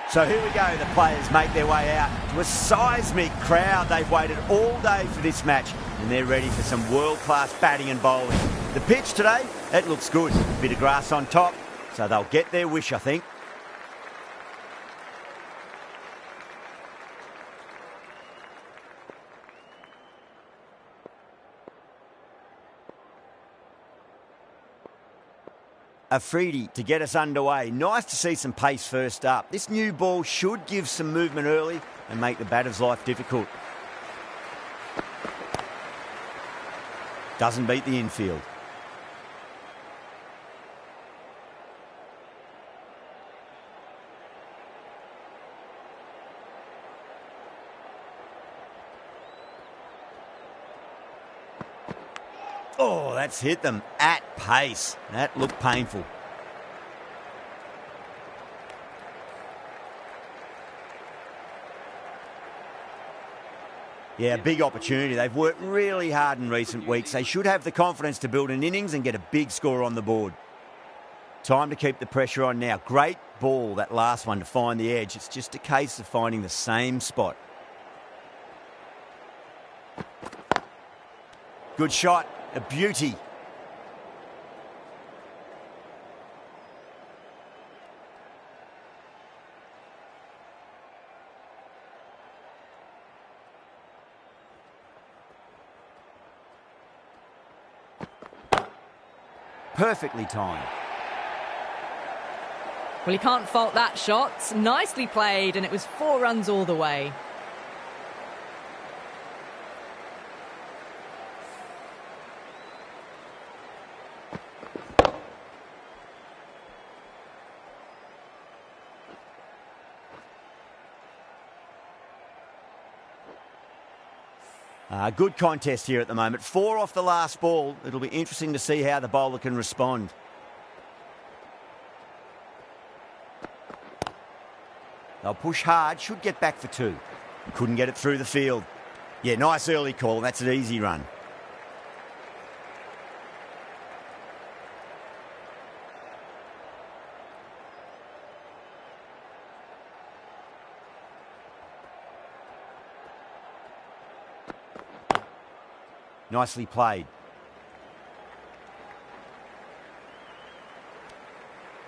So here we go, the players make their way out to a seismic crowd. They've waited all day for this match and they're ready for some world-class batting and bowling. The pitch today, it looks good. A bit of grass on top, so they'll get their wish, I think. Afridi to get us underway. Nice to see some pace first up. This new ball should give some movement early and make the batter's life difficult. Doesn't beat the infield. Oh, that's hit them at pace. That looked painful. Yeah, big opportunity. They've worked really hard in recent weeks. They should have the confidence to build an innings and get a big score on the board. Time to keep the pressure on now. Great ball, that last one, to find the edge. It's just a case of finding the same spot. Good shot. A beauty. Perfectly timed. Well, you can't fault that shot. Nicely played, and it was 4 runs all the way. Good contest here at the moment. 4 off the last ball. It'll be interesting to see how the bowler can respond. They'll push hard. Should get back for 2. Couldn't get it through the field. Yeah, nice early call. That's an easy run. Nicely played.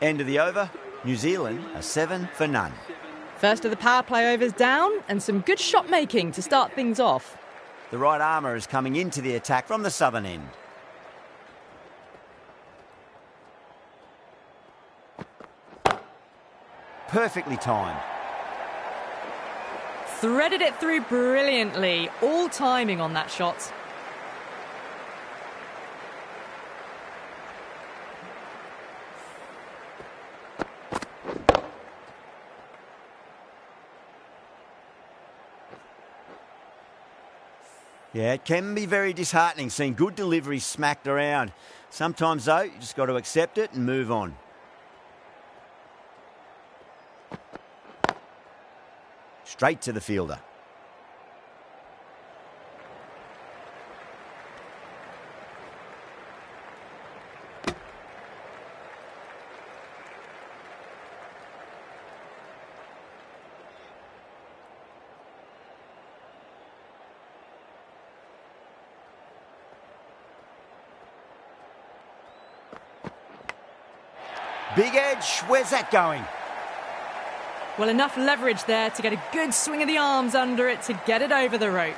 End of the over. New Zealand are 7 for none. First of the power play overs down, and some good shot making to start things off. The right armour is coming into the attack from the southern end. Perfectly timed. Threaded it through brilliantly. All timing on that shot. Yeah, it can be very disheartening seeing good deliveries smacked around. Sometimes, though, you just got to accept it and move on. Straight to the fielder. Big edge, where's that going? Well, enough leverage there to get a good swing of the arms under it to get it over the rope.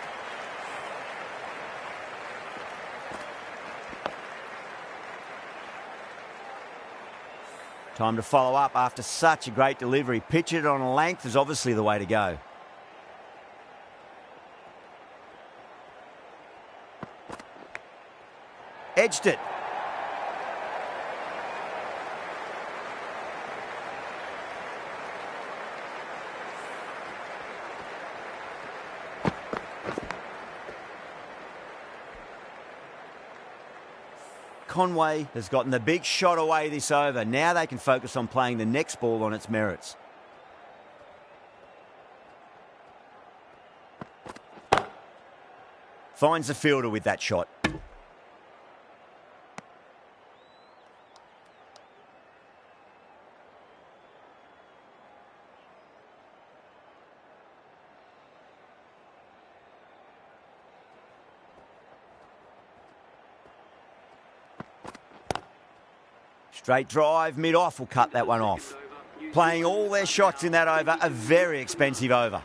Time to follow up after such a great delivery. Pitch it on a length is obviously the way to go. Edged it. Conway has gotten the big shot away this over. Now they can focus on playing the next ball on its merits. Finds the fielder with that shot. Straight drive, mid-off will cut that one off. Playing all their shots in that over, a very expensive over.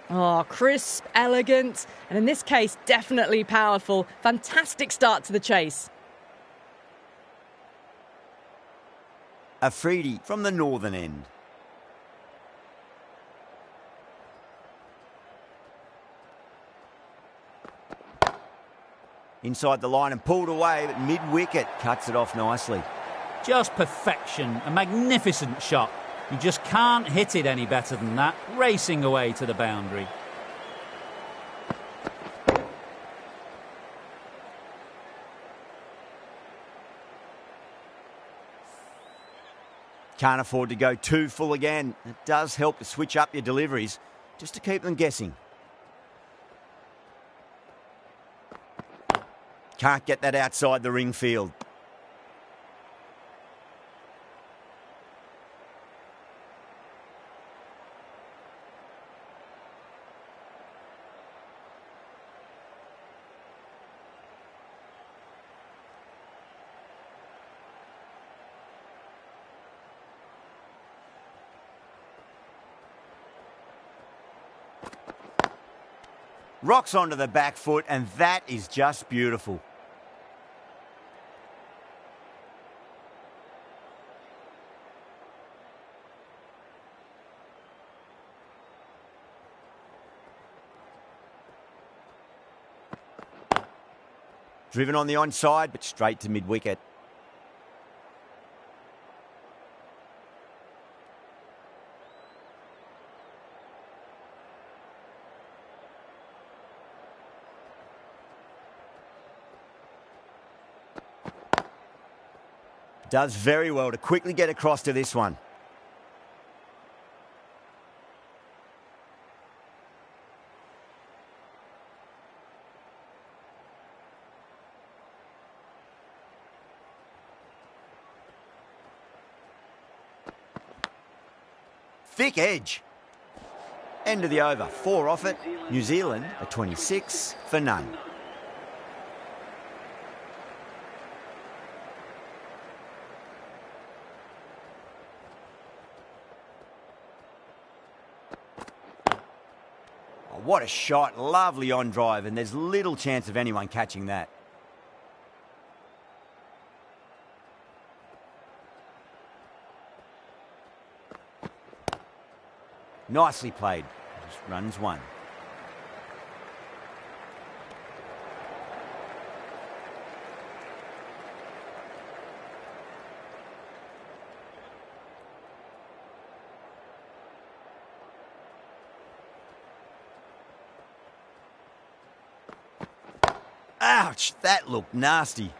Oh, crisp, elegant, and in this case, definitely powerful. Fantastic start to the chase. Afridi from the northern end. Inside the line and pulled away, but mid-wicket cuts it off nicely. Just perfection, a magnificent shot. You just can't hit it any better than that, racing away to the boundary. Can't afford to go too full again. It does help to switch up your deliveries, just to keep them guessing. Can't get that outside the ring field. Rocks onto the back foot, and that is just beautiful. Driven on the onside, but straight to mid-wicket. Does very well to quickly get across to this one. Thick edge. End of the over. 4 off it. New Zealand a 26 for none. Oh, what a shot. Lovely on drive, and there's little chance of anyone catching that. Nicely played. Just runs one. Ouch, that looked nasty.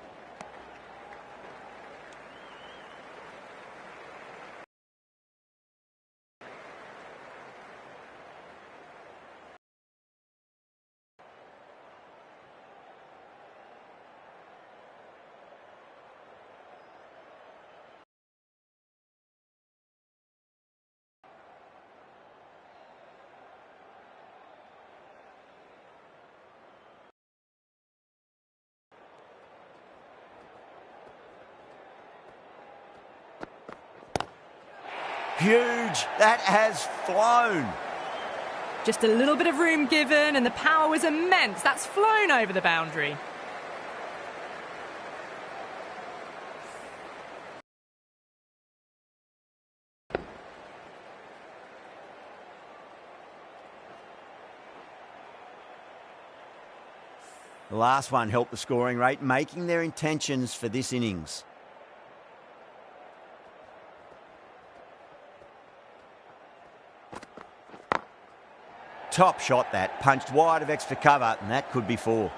Huge. That has flown. Just a little bit of room given, and the power was immense. That's flown over the boundary. The last one helped the scoring rate, making their intentions for this innings. Top shot that, punched wide of extra cover, and that could be 4.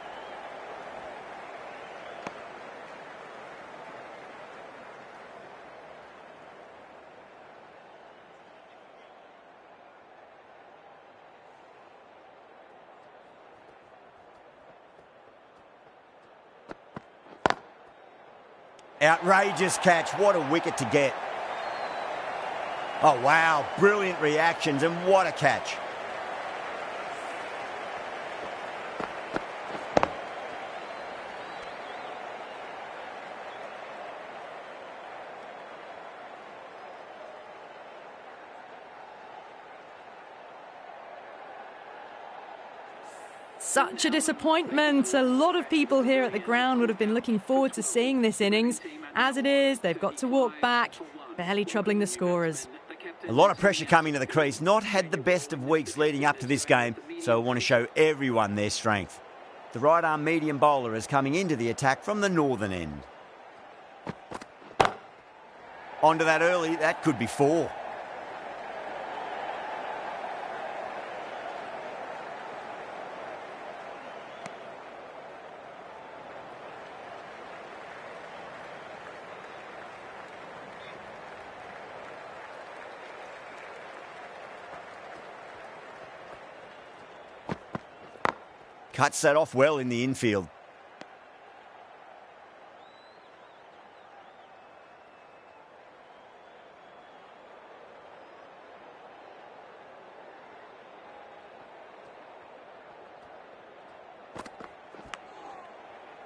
Outrageous catch, what a wicket to get. Oh wow, brilliant reactions, and what a catch. Such a disappointment. A lot of people here at the ground would have been looking forward to seeing this innings. As it is, they've got to walk back, barely troubling the scorers. A lot of pressure coming to the crease. Not had the best of weeks leading up to this game, so I want to show everyone their strength. The right-arm medium bowler is coming into the attack from the northern end. Onto that early, that could be 4. Cuts that off well in the infield.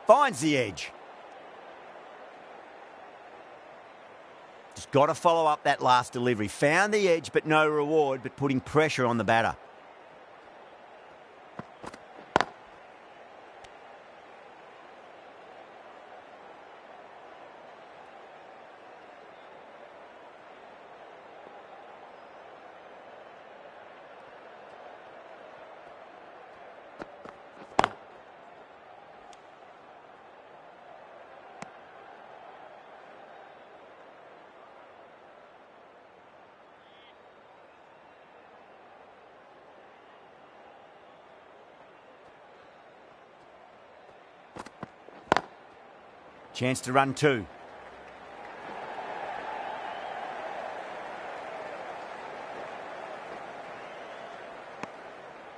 Finds the edge. Just got to follow up that last delivery. Found the edge, but no reward, but putting pressure on the batter. Chance to run 2.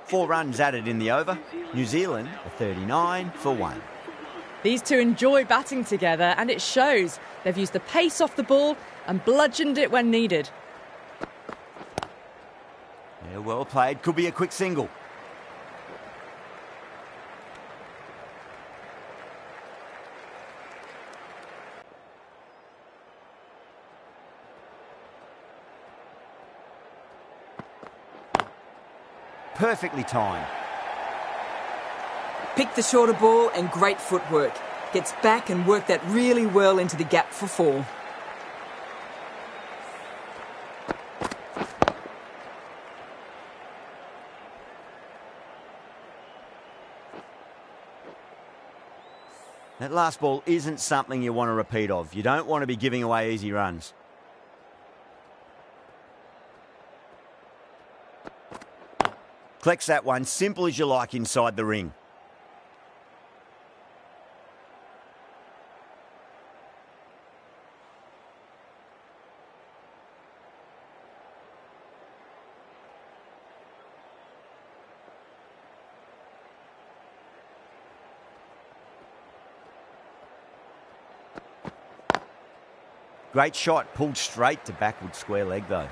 Four runs added in the over. New Zealand are 39 for 1. These two enjoy batting together, and it shows. They've used the pace off the ball and bludgeoned it when needed. Yeah, well played. Could be a quick single. Perfectly timed. Picked the shorter ball and great footwork. Gets back and worked that really well into the gap for 4. That last ball isn't something you want to repeat of. You don't want to be giving away easy runs. Collects that one, simple as you like, inside the ring. Great shot, pulled straight to backward square leg though.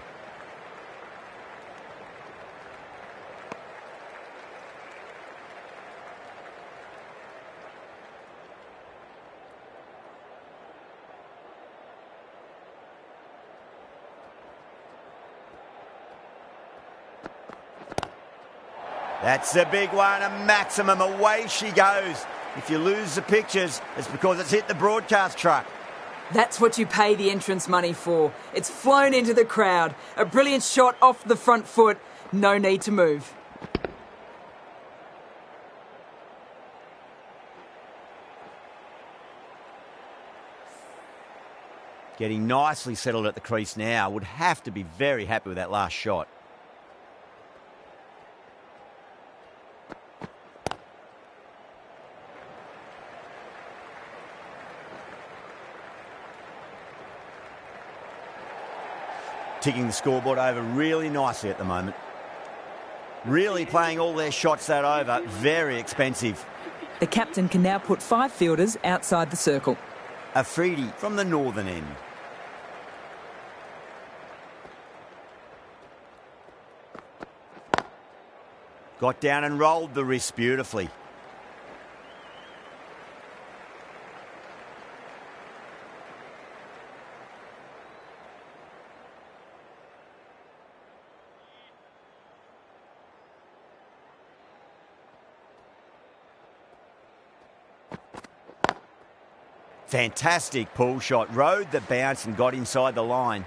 That's a big one, a maximum. Away she goes. If you lose the pictures, it's because it's hit the broadcast truck. That's what you pay the entrance money for. It's flown into the crowd. A brilliant shot off the front foot. No need to move. Getting nicely settled at the crease now. Would have to be very happy with that last shot. Ticking the scoreboard over really nicely at the moment. Really playing all their shots that over. Very expensive. The captain can now put 5 fielders outside the circle. Afridi from the northern end. Got down and rolled the wrist beautifully. Fantastic pull shot. Rode the bounce and got inside the line.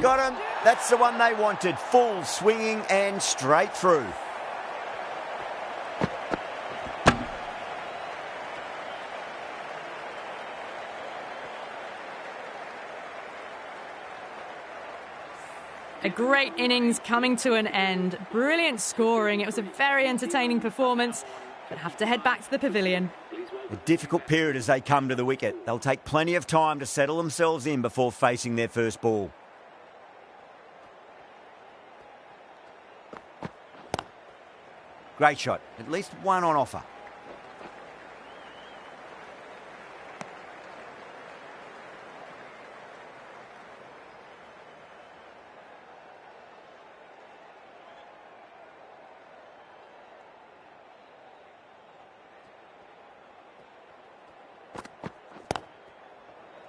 Got him. That's the one they wanted. Full swinging and straight through. A great innings coming to an end. Brilliant scoring. It was a very entertaining performance, but have to head back to the pavilion. A difficult period as they come to the wicket. They'll take plenty of time to settle themselves in before facing their first ball. Great shot. At least one on offer.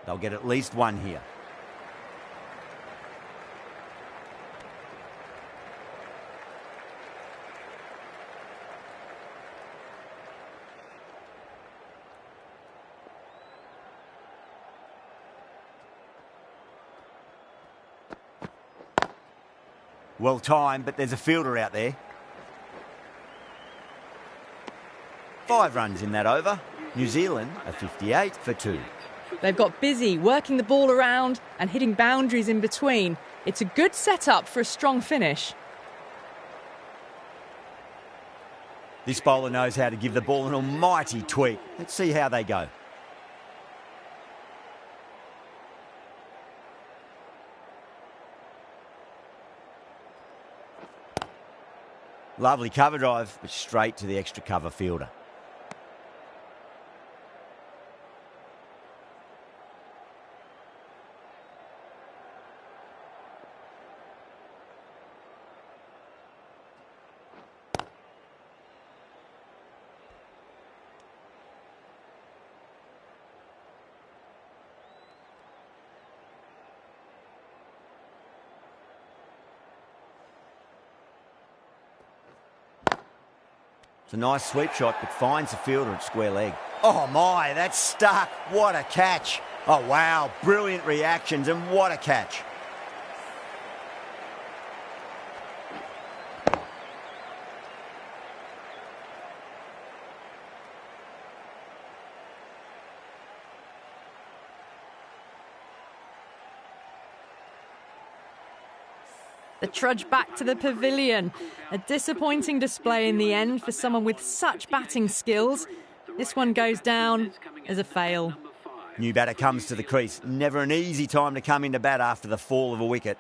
They'll get at least one here. Well timed, but there's a fielder out there. 5 runs in that over. New Zealand are 58 for 2. They've got busy working the ball around and hitting boundaries in between. It's a good setup for a strong finish. This bowler knows how to give the ball an almighty tweak. Let's see how they go. Lovely cover drive, but straight to the extra cover fielder. It's a nice sweep shot, but finds the fielder at square leg. Oh my, that's stuck. What a catch. Oh wow, brilliant reactions and what a catch. The trudge back to the pavilion. A disappointing display in the end for someone with such batting skills. This one goes down as a fail. New batter comes to the crease. Never an easy time to come into bat after the fall of a wicket.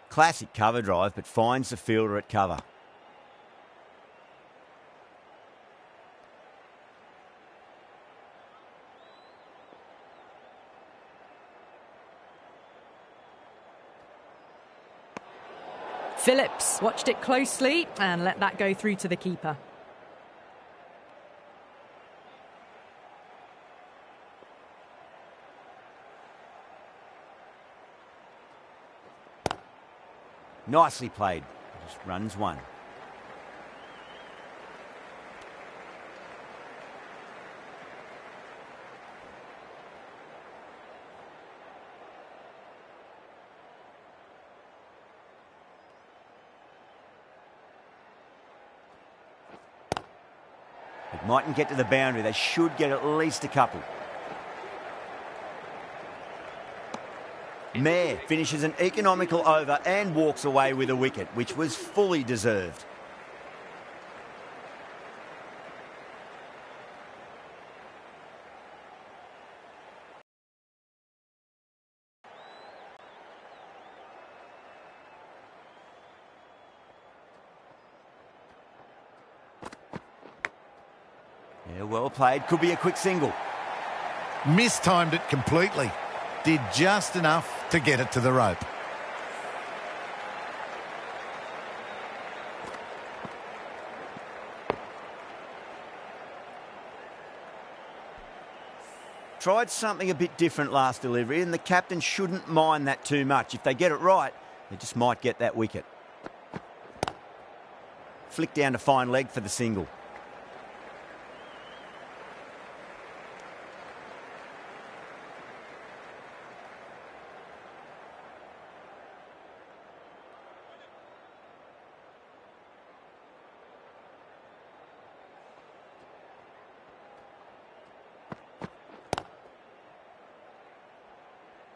Classic cover drive, but finds the fielder at cover. Phillips watched it closely and let that go through to the keeper. Nicely played. Just runs one. It mightn't get to the boundary. They should get at least a couple. Mayer finishes an economical over and walks away with a wicket, which was fully deserved. Yeah, well played. Could be a quick single. Mistimed it completely. Did just enough to get it to the rope. Tried something a bit different last delivery, and the captain shouldn't mind that too much. If they get it right, they just might get that wicket. Flick down to fine leg for the single.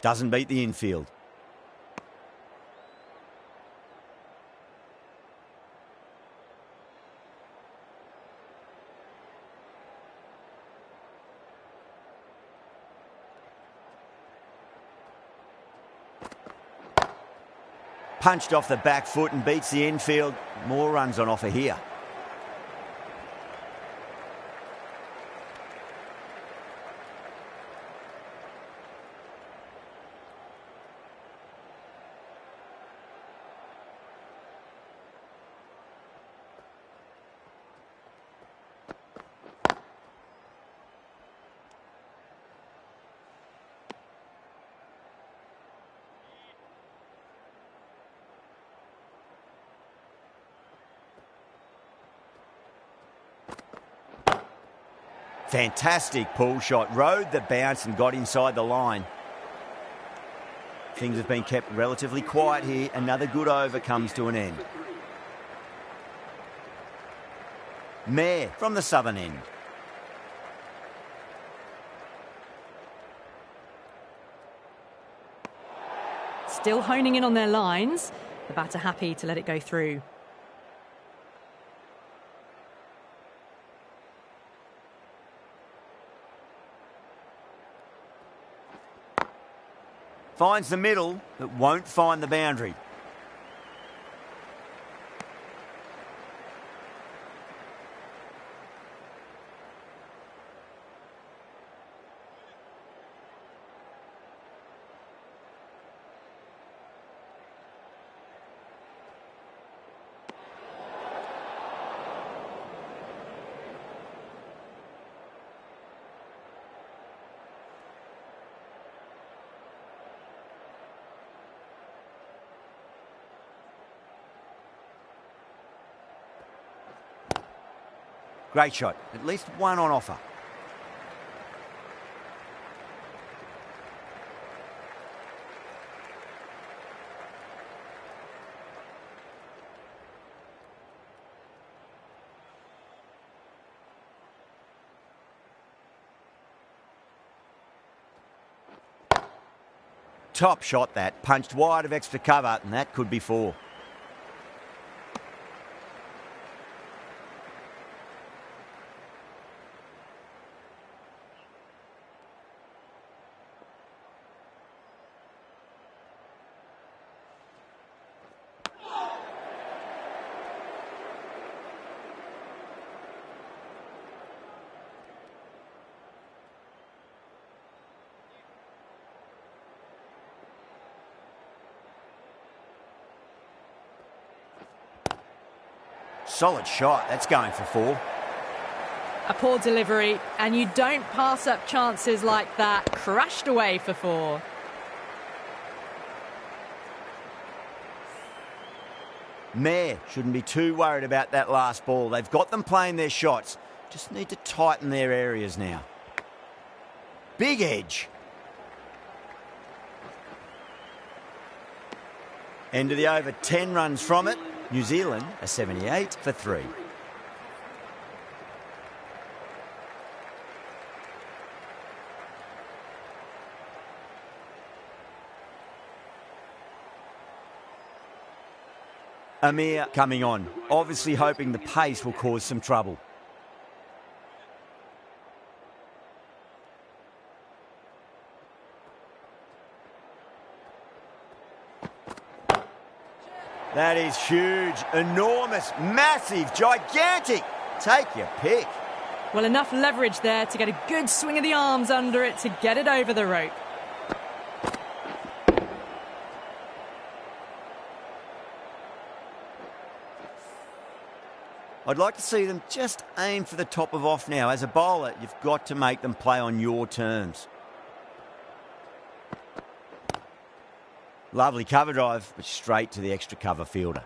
Doesn't beat the infield. Punched off the back foot and beats the infield. More runs on offer here. Fantastic pull shot. Rode the bounce and got inside the line. Things have been kept relatively quiet here. Another good over comes to an end. Mayer from the southern end. Still honing in on their lines. The batter happy to let it go through. Finds the middle, but won't find the boundary. Great shot. At least one on offer. Top shot that. Punched wide of extra cover, and that could be four. Solid shot. That's going for four. A poor delivery, and you don't pass up chances like that. Crashed away for four. Mayer shouldn't be too worried about that last ball. They've got them playing their shots. Just need to tighten their areas now. Big edge. End of the over, 10 runs from it. New Zealand are 78 for 3. Amir coming on, obviously hoping the pace will cause some trouble. That is huge, enormous, massive, gigantic. Take your pick. Well, enough leverage there to get a good swing of the arms under it to get it over the rope. I'd like to see them just aim for the top of off now. As a bowler, you've got to make them play on your terms. Lovely cover drive, but straight to the extra cover fielder.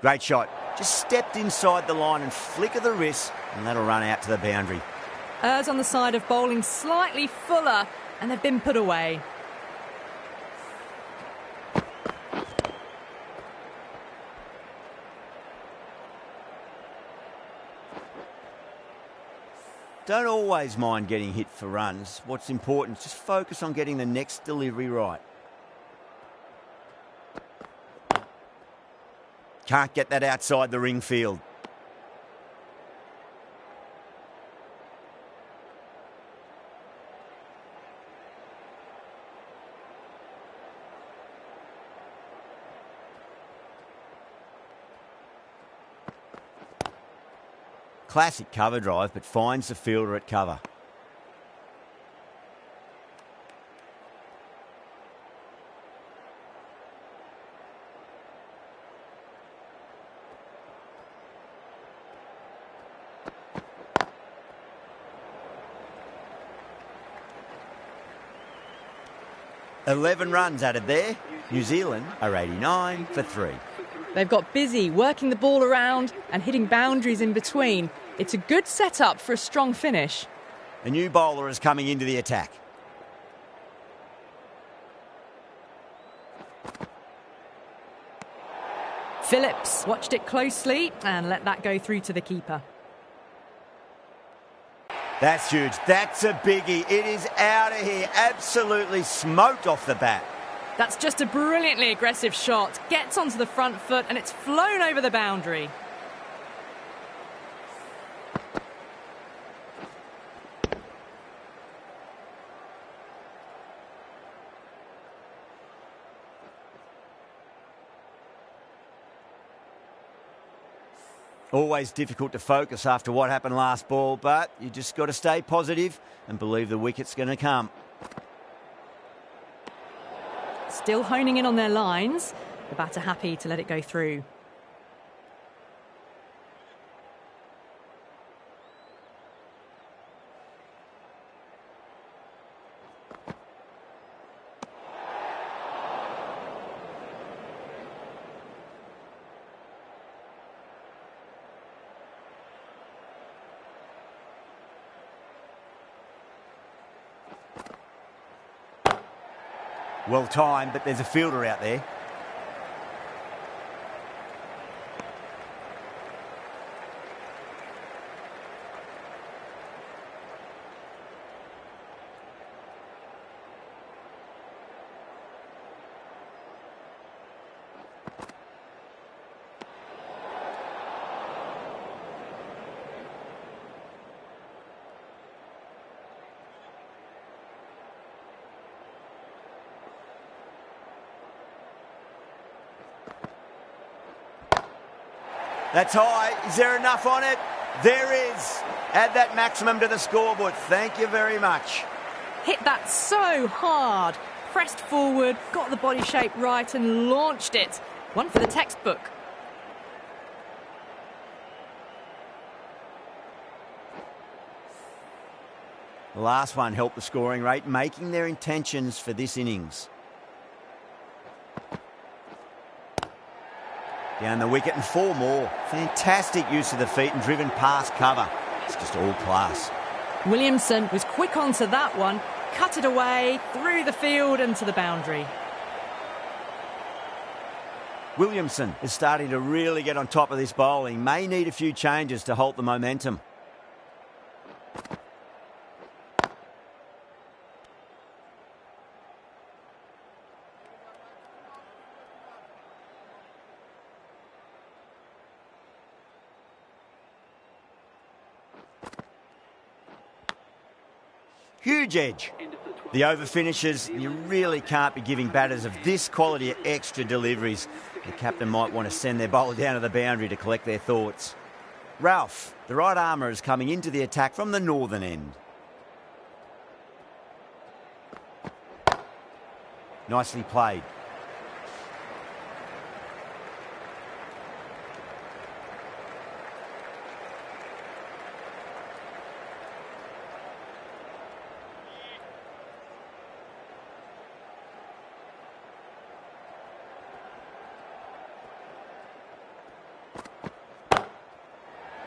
Great shot. Just stepped inside the line and flick of the wrist, and that'll run out to the boundary. Errs on the side of bowling slightly fuller, and they've been put away. Don't always mind getting hit for runs. What's important is just focus on getting the next delivery right. Can't get that outside the ring field. Classic cover drive, but finds the fielder at cover. "11 runs added there. New Zealand are 89 for 3. They've got busy working the ball around and hitting boundaries in between. It's a good setup for a strong finish. A new bowler is coming into the attack. Phillips watched it closely and let that go through to the keeper. That's huge. That's a biggie. It is out of here. Absolutely smoked off the bat. That's just a brilliantly aggressive shot. Gets onto the front foot and it's flown over the boundary. Always difficult to focus after what happened last ball, but you just got to stay positive and believe the wicket's going to come. Still honing in on their lines. The batter happy to let it go through. Well timed, but there's a fielder out there. That's high. Is there enough on it? There is. Add that maximum to the scoreboard. Thank you very much. Hit that so hard. Pressed forward, got the body shape right and launched it. One for the textbook. The last one helped the scoring rate, making their intentions for this innings. Down the wicket and 4 more. Fantastic use of the feet and driven past cover. It's just all class. Williamson was quick onto that one, cut it away, through the field and to the boundary. Williamson is starting to really get on top of this bowling. May need a few changes to halt the momentum. Huge edge. The over finishes, you really can't be giving batters of this quality extra deliveries. The captain might want to send their bowler down to the boundary to collect their thoughts. Ralph, the right armour, is coming into the attack from the northern end. Nicely played.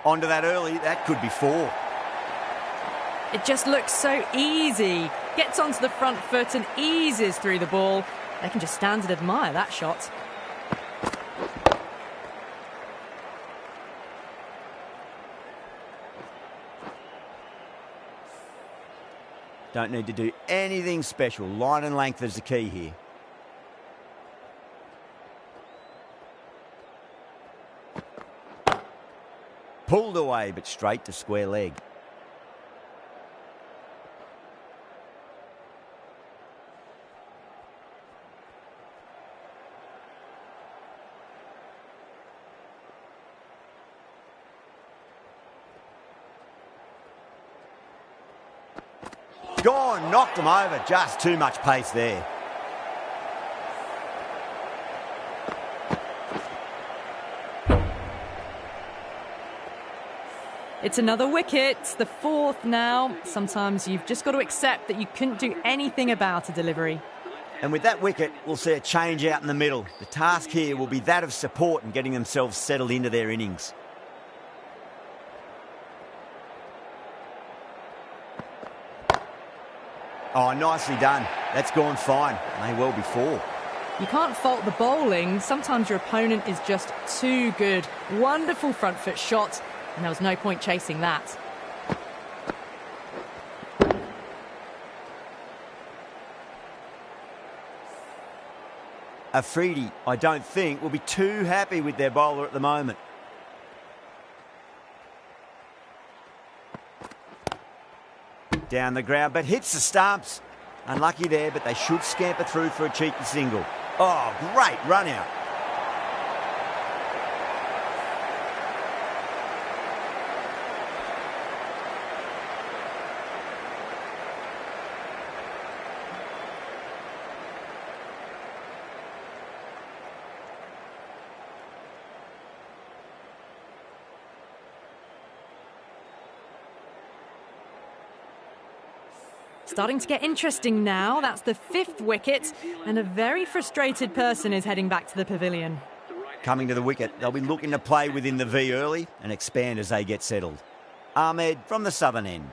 Onto that early, that could be 4. It just looks so easy. Gets onto the front foot and eases through the ball. They can just stand and admire that shot. Don't need to do anything special. Line and length is the key here. Pulled away, but straight to square leg. Gone, knocked them over. Just too much pace there. It's another wicket, the 4th now. Sometimes you've just got to accept that you couldn't do anything about a delivery. And with that wicket, we'll see a change out in the middle. The task here will be that of support and getting themselves settled into their innings. Oh, nicely done. That's gone fine. May well be 4. You can't fault the bowling. Sometimes your opponent is just too good. Wonderful front foot shot, and there was no point chasing that. Afridi, I don't think, will be too happy with their bowler at the moment. Down the ground, but hits the stumps. Unlucky there, but they should scamper through for a cheeky single. Oh, great run out. Starting to get interesting now. That's the 5th wicket, and a very frustrated person is heading back to the pavilion. Coming to the wicket, they'll be looking to play within the V early and expand as they get settled. Ahmed from the southern end.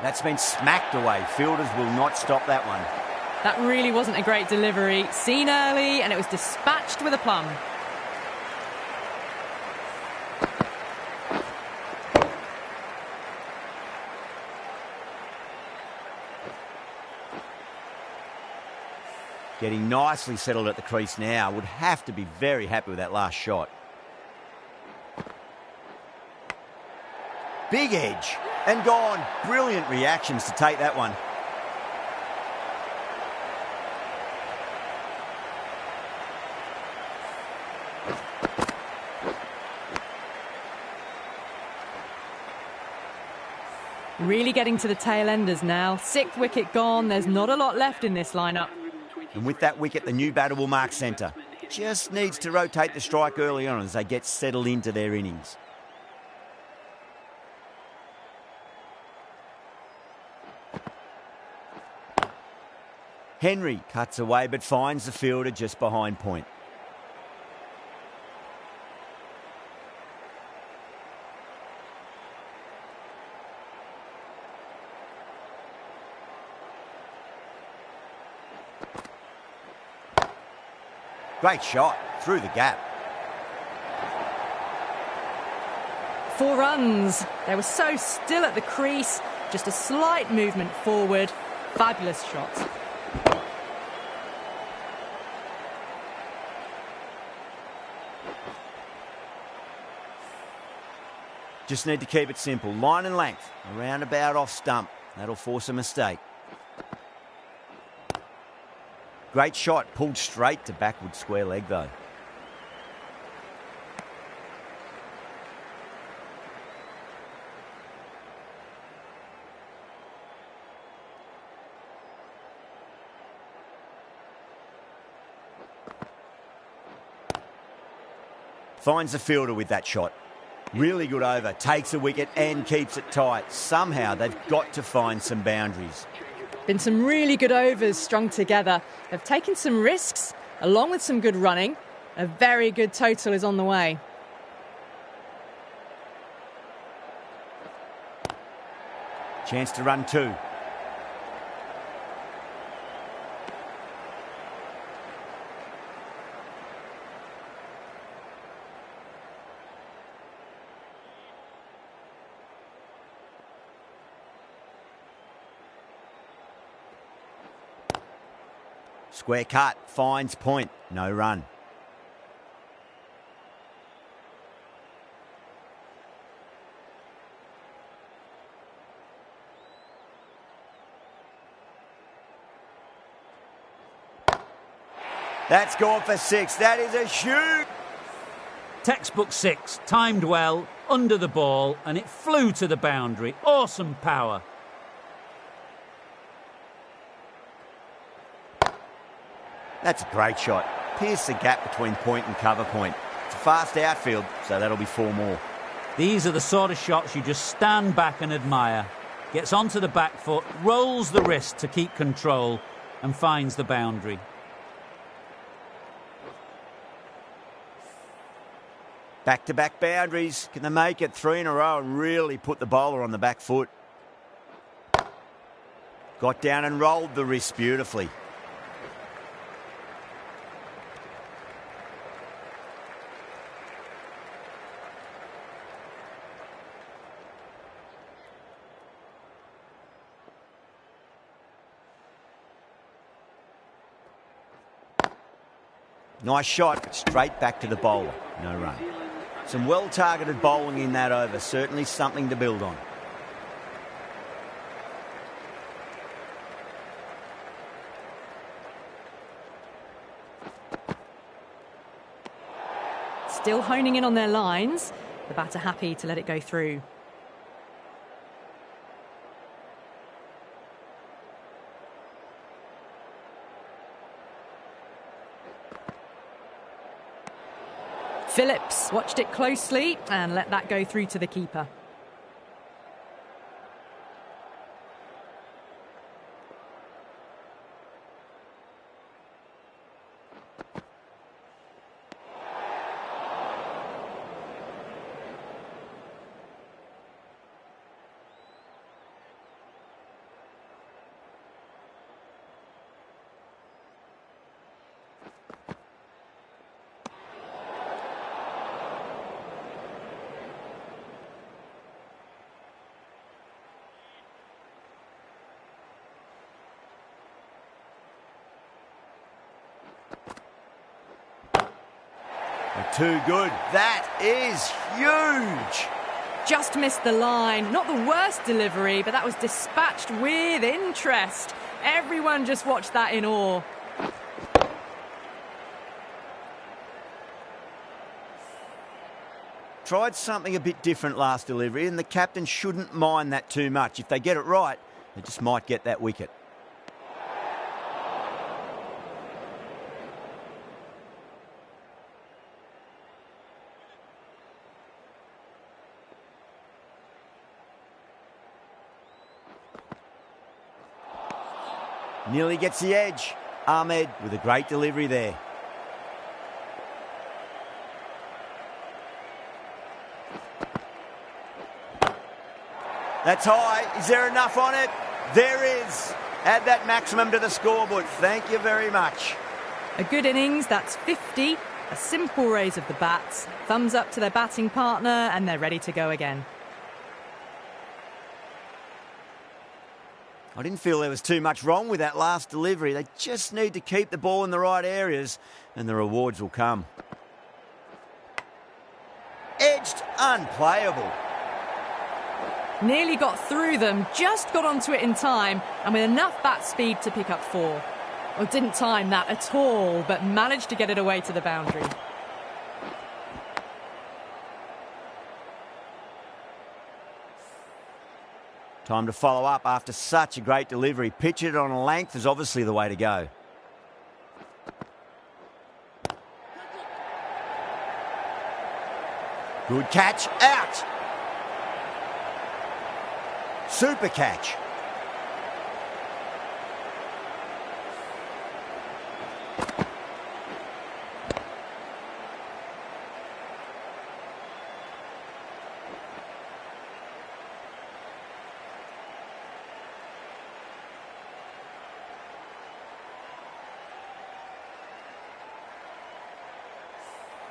That's been smacked away. Fielders will not stop that one. That really wasn't a great delivery. Seen early, and it was dispatched with aplomb. Getting nicely settled at the crease now. Would have to be very happy with that last shot. Big edge and gone. Brilliant reactions to take that one. Really getting to the tail enders now. 6th wicket gone. There's not a lot left in this lineup. And with that wicket, the new batter will mark centre. Just needs to rotate the strike early on as they get settled into their innings. Henry cuts away but finds the fielder just behind point. Great shot through the gap. 4 runs. They were so still at the crease. Just a slight movement forward. Fabulous shot. Just need to keep it simple. Line and length, around about off stump. That'll force a mistake. Great shot, pulled straight to backward square leg though. Finds the fielder with that shot. Really good over, takes a wicket and keeps it tight. Somehow they've got to find some boundaries. Been some really good overs strung together. They've taken some risks, along with some good running. A very good total is on the way. Chance to run 2. Square cut, finds point, no run. That's gone for 6. That is a shoot. Textbook 6, timed well, under the ball, and it flew to the boundary. Awesome power. That's a great shot. Pierce the gap between point and cover point. It's a fast outfield, so that'll be 4 more. These are the sort of shots you just stand back and admire. Gets onto the back foot, rolls the wrist to keep control, and finds the boundary. Back-to-back boundaries. Can they make it 3 in a row and really put the bowler on the back foot? Got down and rolled the wrist beautifully. Nice shot, straight back to the bowler. No run. Some well-targeted bowling in that over. Certainly something to build on. Still honing in on their lines. The batter happy to let it go through. Phillips watched it closely and let that go through to the keeper. Too good. That is huge. Just missed the line. Not the worst delivery, but that was dispatched with interest. Everyone just watched that in awe. Tried something a bit different last delivery, and the captain shouldn't mind that too much. If they get it right, they just might get that wicket. Nearly gets the edge. Ahmed with a great delivery there. That's high. Is there enough on it? There is. Add that maximum to the scoreboard. Thank you very much. A good innings, that's 50. A simple raise of the bats. Thumbs up to their batting partner and they're ready to go again. I didn't feel there was too much wrong with that last delivery. They just need to keep the ball in the right areas and the rewards will come. Edged, unplayable. Nearly got through them, just got onto it in time, and with enough bat speed to pick up 4. Well, didn't time that at all, but managed to get it away to the boundary. Time to follow up after such a great delivery. Pitch it on a length is obviously the way to go. Good catch, out! Super catch.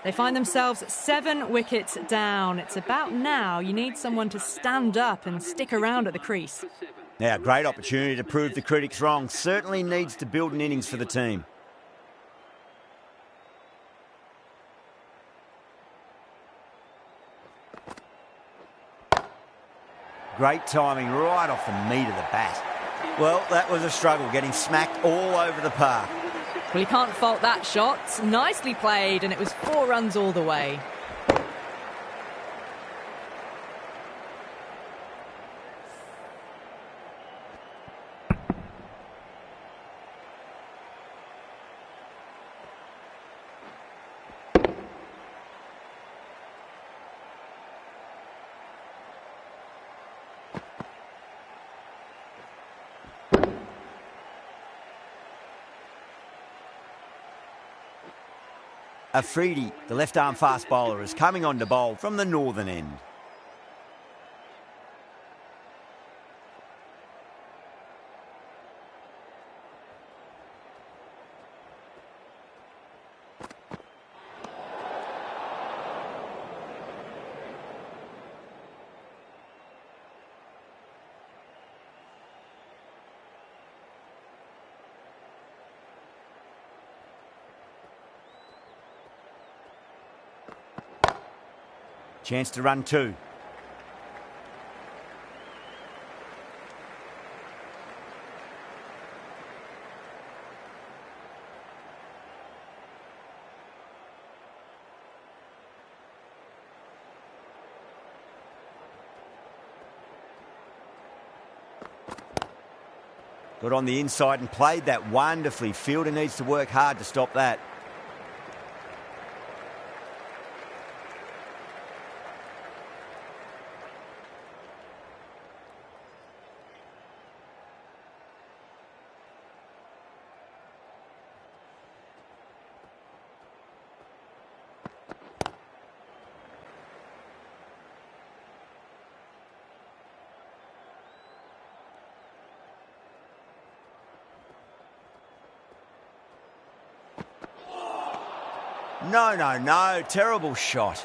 They find themselves 7 wickets down. It's about now you need someone to stand up and stick around at the crease. Now, great opportunity to prove the critics wrong. Certainly needs to build an innings for the team. Great timing right off the meat of the bat. Well, that was a struggle, getting smacked all over the park. Well, you can't fault that shot. Nicely played, and it was 4 runs all the way. Afridi, the left-arm fast bowler, is coming on to bowl from the northern end. Chance to run 2. Got on the inside and played that wonderfully. Fielder needs to work hard to stop that. No, no, no. Terrible shot.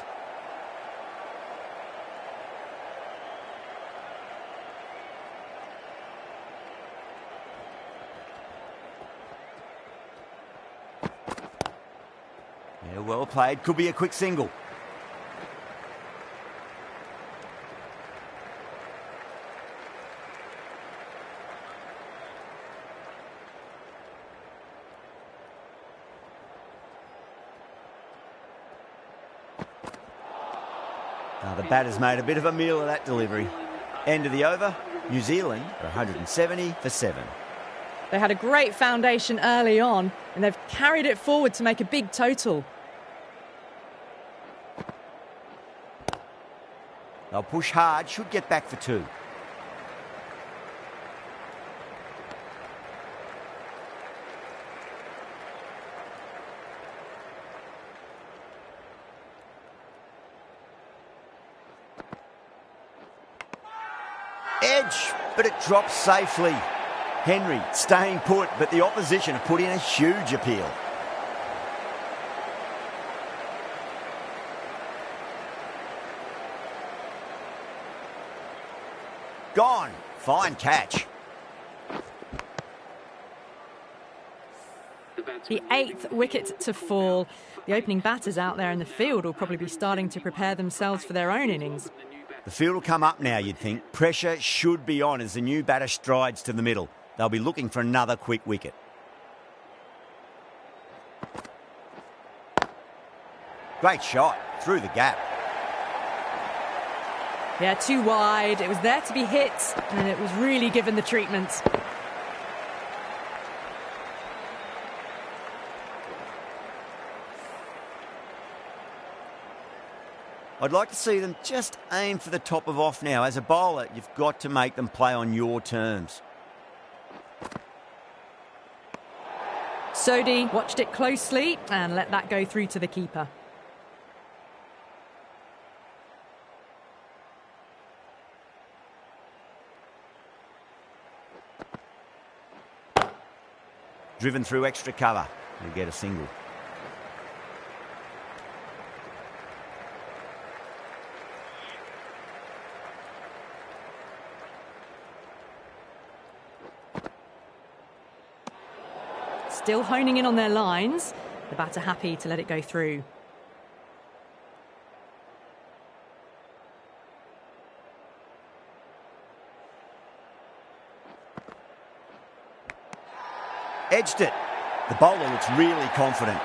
Yeah, well played. Could be a quick single. The batter's made a bit of a meal of that delivery. End of the over, New Zealand are 170 for 7. They had a great foundation early on, and they've carried it forward to make a big total. They'll push hard, should get back for 2. Edge, but it drops safely. Henry staying put, but the opposition have put in a huge appeal. Gone. Fine catch. The 8th wicket to fall. The opening batters out there in the field will probably be starting to prepare themselves for their own innings. The field will come up now, you'd think. Pressure should be on as the new batter strides to the middle. They'll be looking for another quick wicket. Great shot through the gap. Yeah, too wide. It was there to be hit, and it was really given the treatment. I'd like to see them just aim for the top of off now. As a bowler, you've got to make them play on your terms. Sodhi watched it closely and let that go through to the keeper. Driven through extra cover. He'll get a single. Still honing in on their lines. The batter happy to let it go through. Edged it. The bowler looks really confident.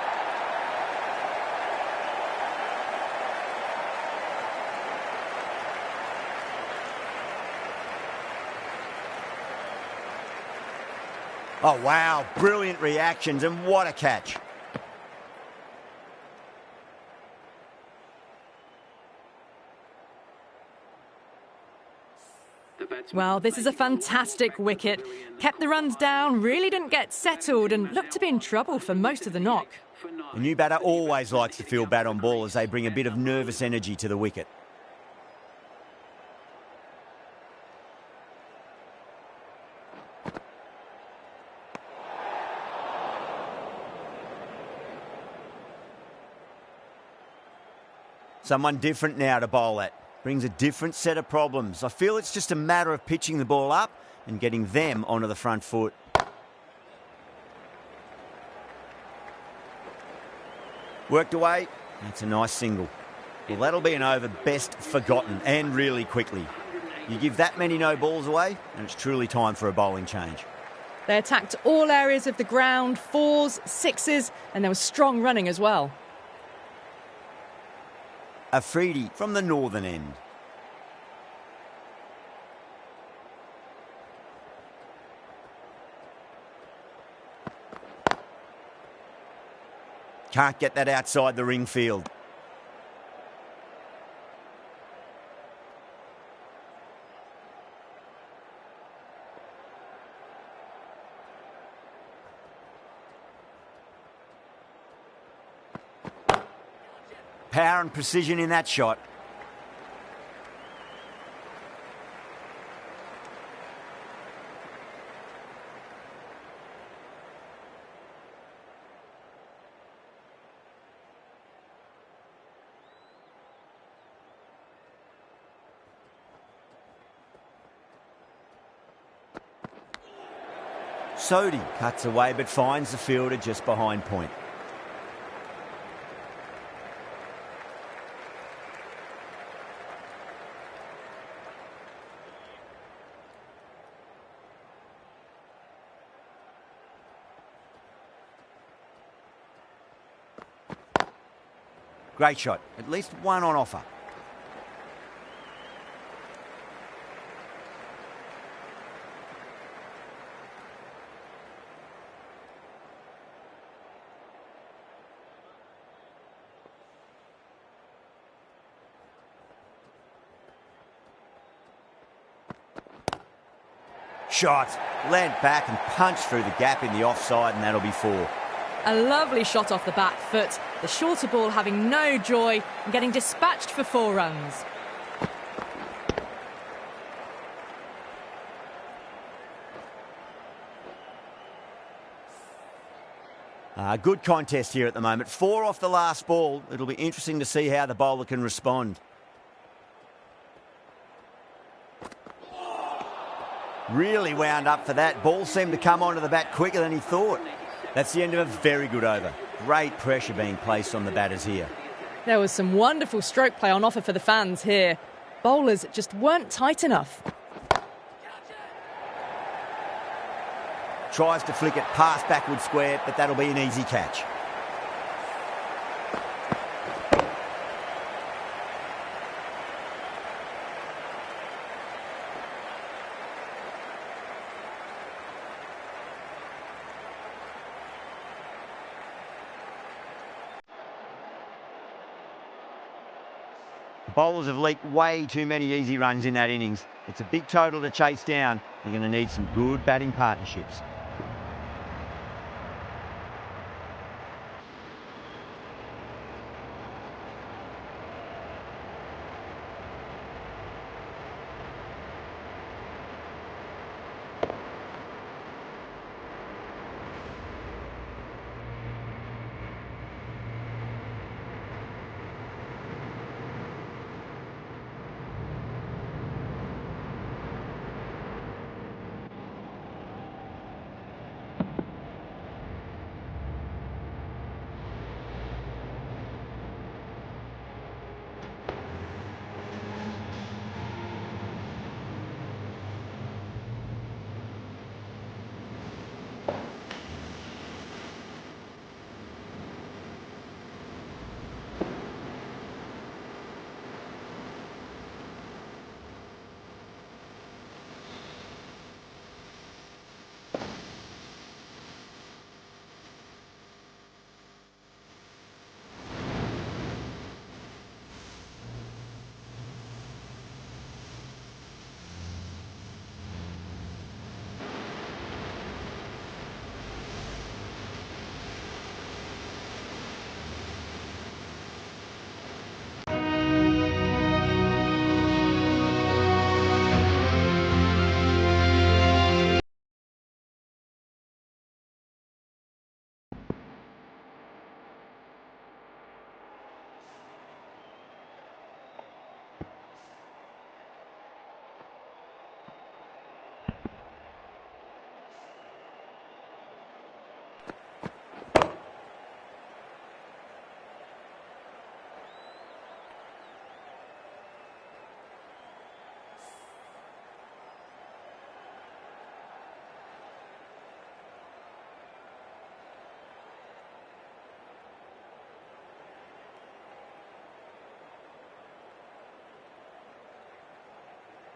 Oh, wow. Brilliant reactions, and what a catch. Well, this is a fantastic wicket. Kept the runs down, really didn't get settled, and looked to be in trouble for most of the knock. The new batter always likes to feel bat on ball as they bring a bit of nervous energy to the wicket. Someone different now to bowl at. Brings a different set of problems. I feel it's just a matter of pitching the ball up and getting them onto the front foot. Worked away. That's a nice single. Well, that'll be an over best forgotten, and really quickly. You give that many no balls away, and it's truly time for a bowling change. They attacked all areas of the ground, 4s, 6s, and there was strong running as well. Afridi from the northern end. Can't get that outside the ring field. Power and precision in that shot. Sodhi cuts away but finds the fielder just behind point. Great shot. At least one on offer. Shot. Leant back and punched through the gap in the offside, and that'll be 4. A lovely shot off the back foot. The shorter ball having no joy and getting dispatched for 4 runs. Good contest here at the moment. 4 off the last ball. It'll be interesting to see how the bowler can respond. Really wound up for that. Ball seemed to come onto the bat quicker than he thought. That's the end of a very good over. Great pressure being placed on the batters here. There was some wonderful stroke play on offer for the fans here. Bowlers just weren't tight enough. Tries to flick it past backward square, but that'll be an easy catch. The bowlers have leaked way too many easy runs in that innings. It's a big total to chase down. They're going to need some good batting partnerships.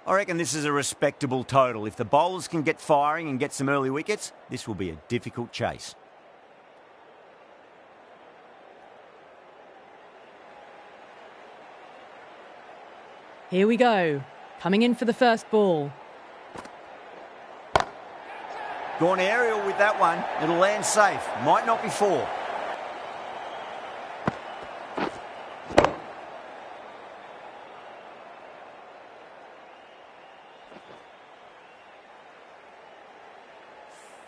I reckon this is a respectable total. If the bowlers can get firing and get some early wickets, this will be a difficult chase. Here we go. Coming in for the first ball. Gone aerial with that one. It'll land safe. Might not be four.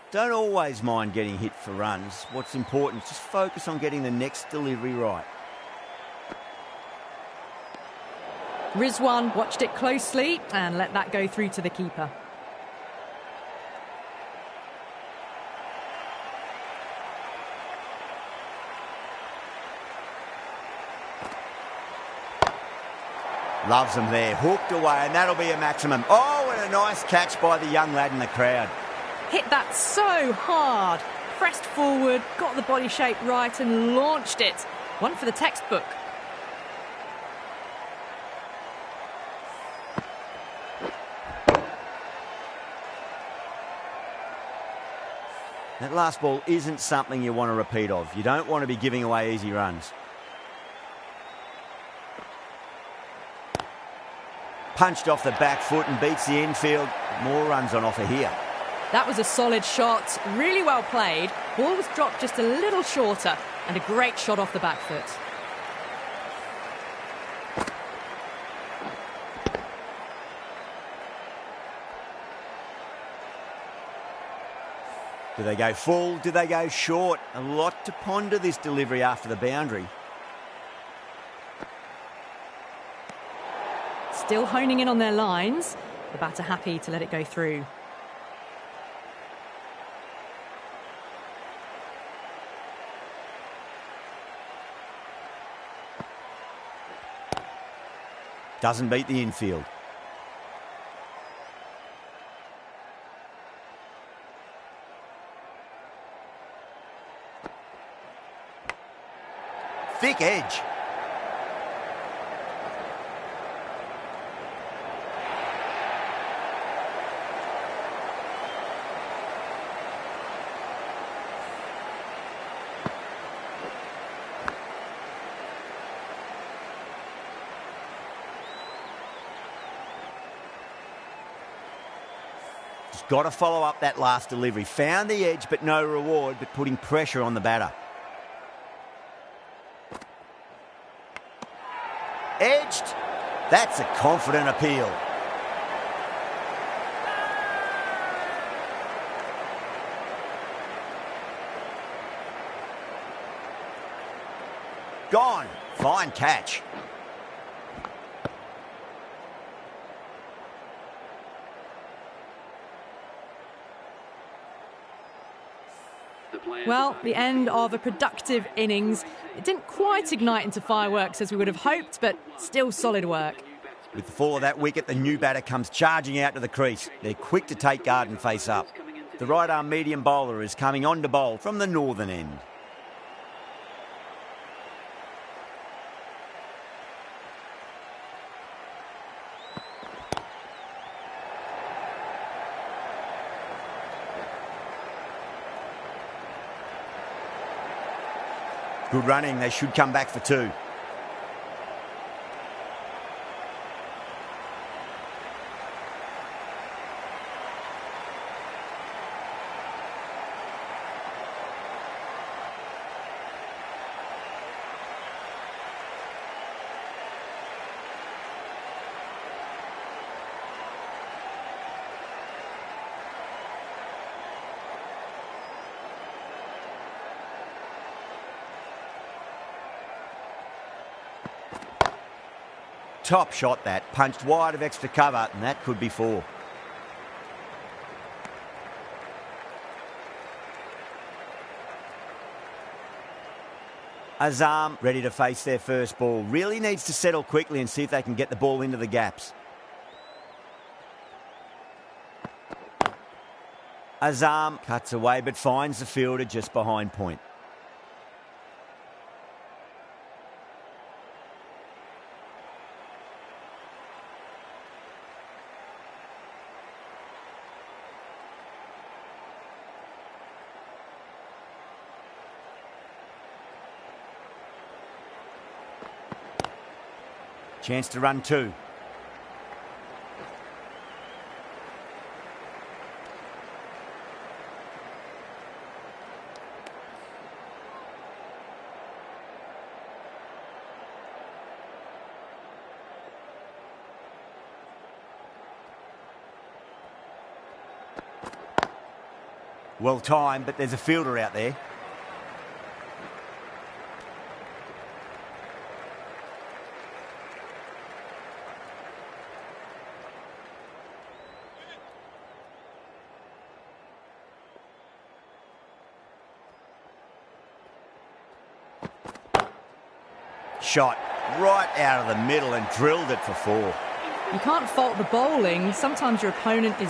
Don't always mind getting hit for runs. What's important is just focus on getting the next delivery right. Rizwan watched it closely and let that go through to the keeper. Loves them there, hooked away, and that'll be a maximum. Oh, and a nice catch by the young lad in the crowd. Hit that so hard. Pressed forward, got the body shape right and launched it. One for the textbook. That last ball isn't something you want to repeat of. You don't want to be giving away easy runs. Punched off the back foot and beats the infield. More runs on offer here. That was a solid shot, really well played. Ball was dropped just a little shorter and a great shot off the back foot. Do they go full? Do they go short? A lot to ponder this delivery after the boundary. Still honing in on their lines. The batter happy to let it go through. doesn't beat the infield. Thick edge. Just got to follow up that last delivery. Found the edge, but no reward, but putting pressure on the batter. Edged. That's a confident appeal. Gone. Fine catch. Well, the end of a productive innings. It didn't quite ignite into fireworks as we would have hoped, but still solid work. With the fall of that wicket, the new batter comes charging out to the crease. They're quick to take guard and face up. The right-arm medium bowler is coming on to bowl from the northern end. Good running. They should come back for two. Top shot that, punched wide of extra cover, and that could be four. Azam ready to face their first ball. Really needs to settle quickly and see if they can get the ball into the gaps. Azam cuts away but finds the fielder just behind point. Chance to run two. Well timed, but there's a fielder out there. Shot right out of the middle and drilled it for four. You can't fault the bowling. Sometimes your opponent is